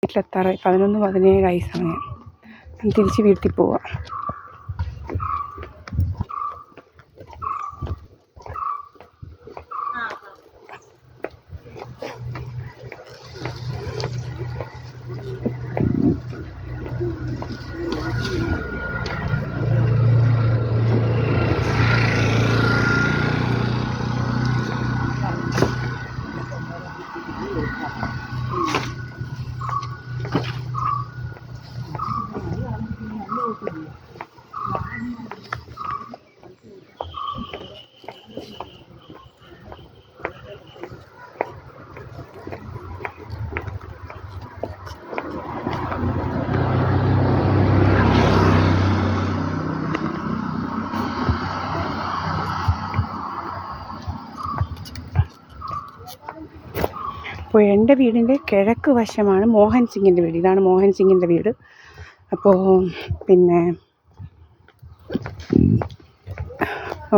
വീട്ടിലെത്താറായി. 11:17 സമയം. തിരിച്ച് വീട്ടിൽ പോവാം. അപ്പോൾ എൻ്റെ വീടിൻ്റെ കിഴക്ക് വശമാണ് മോഹൻ സിംഗിൻ്റെ വീട്. ഇതാണ് മോഹൻ സിംഗിൻ്റെ വീട്. അപ്പോൾ പിന്നെ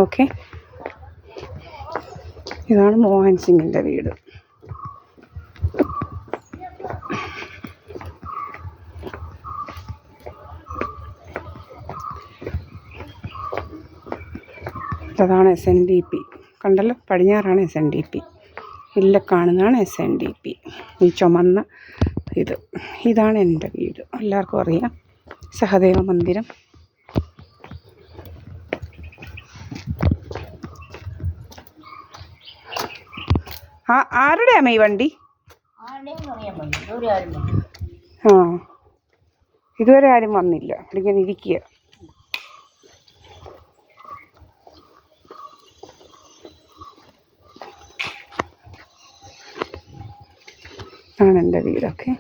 ഓക്കെ, ഇതാണ് മോഹൻ സിംഗിൻ്റെ വീട്. അതാണ് SNDP. കണ്ടല്ലോ, പടിഞ്ഞാറാണ് SNDP. ഇല്ല കാണുന്നതാണ് SNDP. ഈ ചുമന്ന ഇതാണ് എൻ്റെ വീട്. എല്ലാവർക്കും അറിയാം, സഹദേവ മന്ദിരം. ആരുടെയാ ഈ വണ്ടി? ഇതുവരെ ആരും വന്നില്ല. ഇങ്ങനെ ഇരിക്കുക. ആണ് എൻ്റെ വീടൊക്കെ.